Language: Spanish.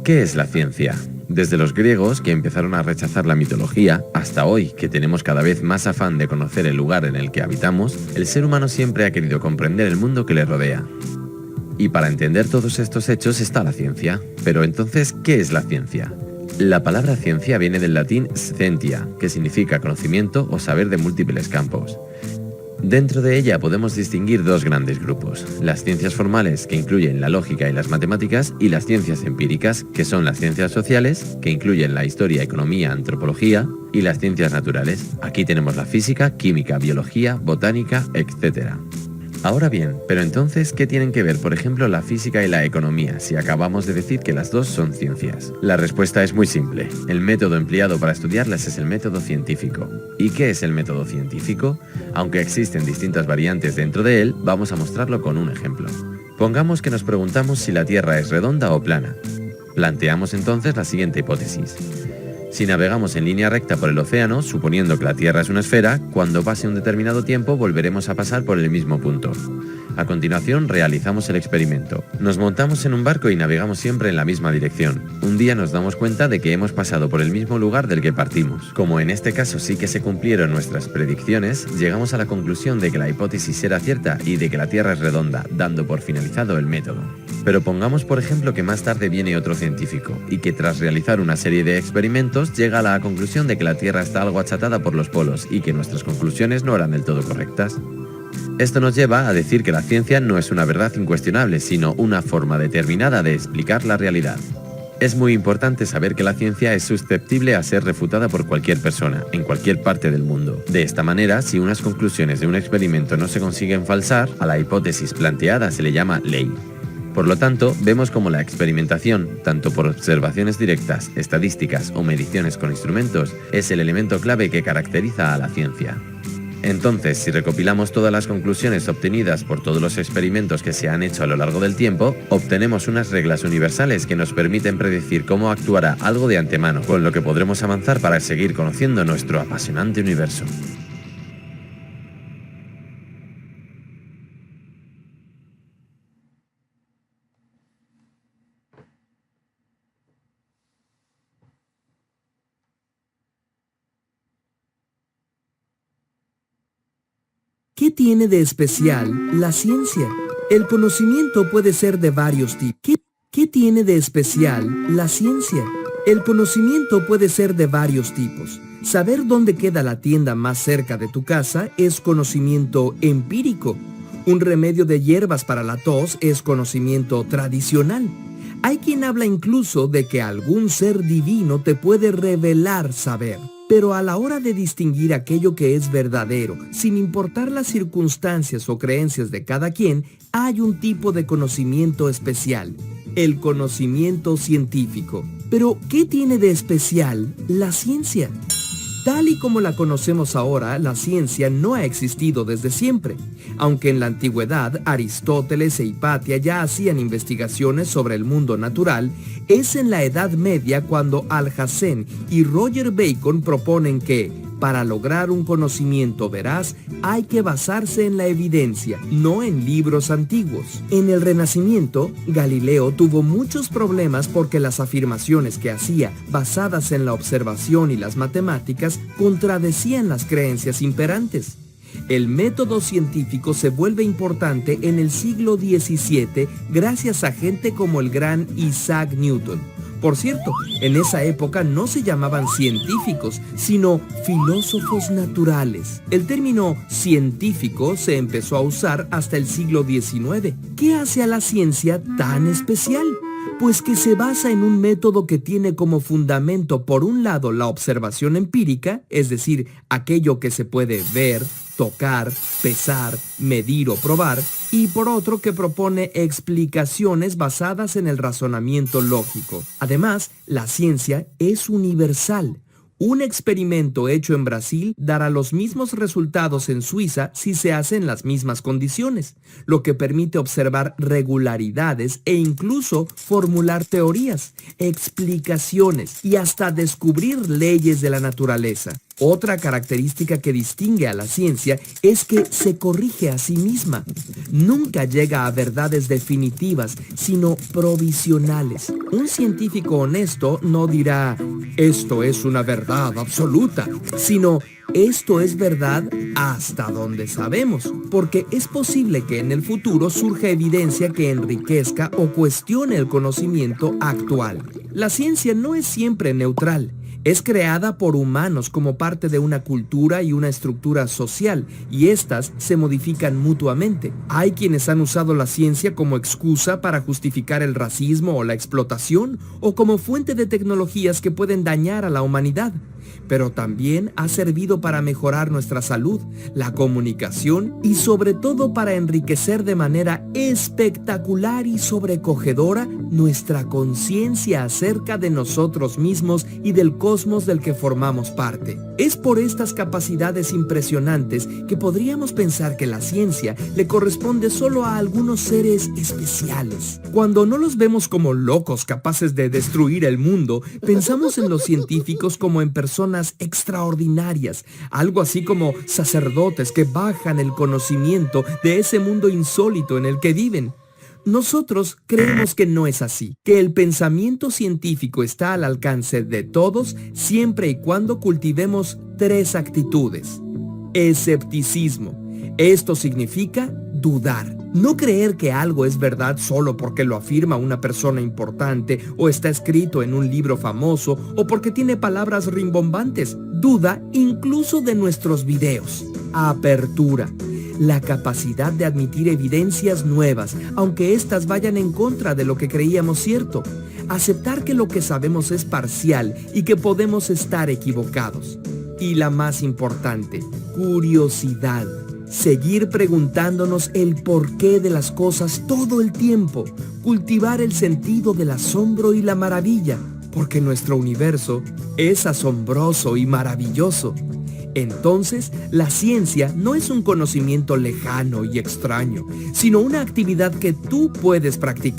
¿Qué es la ciencia? Desde los griegos, que empezaron a rechazar la mitología, hasta hoy, que tenemos cada vez más afán de conocer el lugar en el que habitamos, el ser humano siempre ha querido comprender el mundo que le rodea. Y para entender todos estos hechos está la ciencia. Pero entonces, ¿qué es la ciencia? La palabra ciencia viene del latín scientia, que significa conocimiento o saber de múltiples campos. Dentro de ella podemos distinguir dos grandes grupos: las ciencias formales, que incluyen la lógica y las matemáticas, y las ciencias empíricas, que son las ciencias sociales, que incluyen la historia, economía, antropología, y las ciencias naturales. Aquí tenemos la física, química, biología, botánica, etc. Ahora bien, pero entonces, ¿qué tienen que ver, por ejemplo, la física y la economía, si acabamos de decir que las dos son ciencias? La respuesta es muy simple. El método empleado para estudiarlas es el método científico. ¿Y qué es el método científico? Aunque existen distintas variantes dentro de él, vamos a mostrarlo con un ejemplo. Pongamos que nos preguntamos si la Tierra es redonda o plana. Planteamos entonces la siguiente hipótesis. Si navegamos en línea recta por el océano, suponiendo que la Tierra es una esfera, cuando pase un determinado tiempo volveremos a pasar por el mismo punto. A continuación realizamos el experimento. Nos montamos en un barco y navegamos siempre en la misma dirección. Un día nos damos cuenta de que hemos pasado por el mismo lugar del que partimos. Como en este caso sí que se cumplieron nuestras predicciones, llegamos a la conclusión de que la hipótesis era cierta y de que la Tierra es redonda, dando por finalizado el método. Pero pongamos por ejemplo que más tarde viene otro científico, y que tras realizar una serie de experimentos llega a la conclusión de que la Tierra está algo achatada por los polos y que nuestras conclusiones no eran del todo correctas. Esto nos lleva a decir que la ciencia no es una verdad incuestionable, sino una forma determinada de explicar la realidad. Es muy importante saber que la ciencia es susceptible a ser refutada por cualquier persona, en cualquier parte del mundo. De esta manera, si unas conclusiones de un experimento no se consiguen falsar, a la hipótesis planteada se le llama ley. Por lo tanto, vemos como la experimentación, tanto por observaciones directas, estadísticas o mediciones con instrumentos, es el elemento clave que caracteriza a la ciencia. Entonces, si recopilamos todas las conclusiones obtenidas por todos los experimentos que se han hecho a lo largo del tiempo, obtenemos unas reglas universales que nos permiten predecir cómo actuará algo de antemano, con lo que podremos avanzar para seguir conociendo nuestro apasionante universo. ¿Qué tiene de especial la ciencia? El conocimiento puede ser de varios tipos. ¿Qué tiene de especial la ciencia? El conocimiento puede ser de varios tipos. Saber dónde queda la tienda más cerca de tu casa es conocimiento empírico. Un remedio de hierbas para la tos es conocimiento tradicional. Hay quien habla incluso de que algún ser divino te puede revelar saber. Pero a la hora de distinguir aquello que es verdadero, sin importar las circunstancias o creencias de cada quien, hay un tipo de conocimiento especial: el conocimiento científico. Pero, ¿qué tiene de especial la ciencia? Tal y como la conocemos ahora, la ciencia no ha existido desde siempre. Aunque en la antigüedad Aristóteles e Hipatia ya hacían investigaciones sobre el mundo natural, es en la Edad Media cuando Alhazen y Roger Bacon proponen que, para lograr un conocimiento veraz, hay que basarse en la evidencia, no en libros antiguos. En el Renacimiento, Galileo tuvo muchos problemas porque las afirmaciones que hacía, basadas en la observación y las matemáticas, contradecían las creencias imperantes. El método científico se vuelve importante en el siglo XVII gracias a gente como el gran Isaac Newton. Por cierto, en esa época no se llamaban científicos, sino filósofos naturales. El término científico se empezó a usar hasta el siglo XIX. ¿Qué hace a la ciencia tan especial? Pues que se basa en un método que tiene como fundamento, por un lado, la observación empírica, es decir, aquello que se puede ver, tocar, pesar, medir o probar, y por otro que propone explicaciones basadas en el razonamiento lógico. Además, la ciencia es universal. Un experimento hecho en Brasil dará los mismos resultados en Suiza si se hace en las mismas condiciones, lo que permite observar regularidades e incluso formular teorías, explicaciones y hasta descubrir leyes de la naturaleza. Otra característica que distingue a la ciencia es que se corrige a sí misma. Nunca llega a verdades definitivas, sino provisionales. Un científico honesto no dirá, esto es una verdad absoluta, sino, esto es verdad hasta donde sabemos, porque es posible que en el futuro surja evidencia que enriquezca o cuestione el conocimiento actual. La ciencia no es siempre neutral. Es creada por humanos como parte de una cultura y una estructura social, y éstas se modifican mutuamente. Hay quienes han usado la ciencia como excusa para justificar el racismo o la explotación, o como fuente de tecnologías que pueden dañar a la humanidad. Pero también ha servido para mejorar nuestra salud, la comunicación y sobre todo para enriquecer de manera espectacular y sobrecogedora nuestra conciencia acerca de nosotros mismos y del cosmos del que formamos parte. Es por estas capacidades impresionantes que podríamos pensar que la ciencia le corresponde solo a algunos seres especiales. Cuando no los vemos como locos capaces de destruir el mundo, pensamos en los científicos como en personas extraordinarias, algo así como sacerdotes que bajan el conocimiento de ese mundo insólito en el que viven. Nosotros creemos que no es así, que el pensamiento científico está al alcance de todos siempre y cuando cultivemos 3 actitudes. Escepticismo. Esto significa dudar. No creer que algo es verdad solo porque lo afirma una persona importante o está escrito en un libro famoso o porque tiene palabras rimbombantes. Duda incluso de nuestros videos. Apertura. La capacidad de admitir evidencias nuevas, aunque éstas vayan en contra de lo que creíamos cierto. Aceptar que lo que sabemos es parcial y que podemos estar equivocados. Y la más importante, curiosidad. Seguir preguntándonos el porqué de las cosas todo el tiempo. Cultivar el sentido del asombro y la maravilla, porque nuestro universo es asombroso y maravilloso. Entonces, la ciencia no es un conocimiento lejano y extraño, sino una actividad que tú puedes practicar.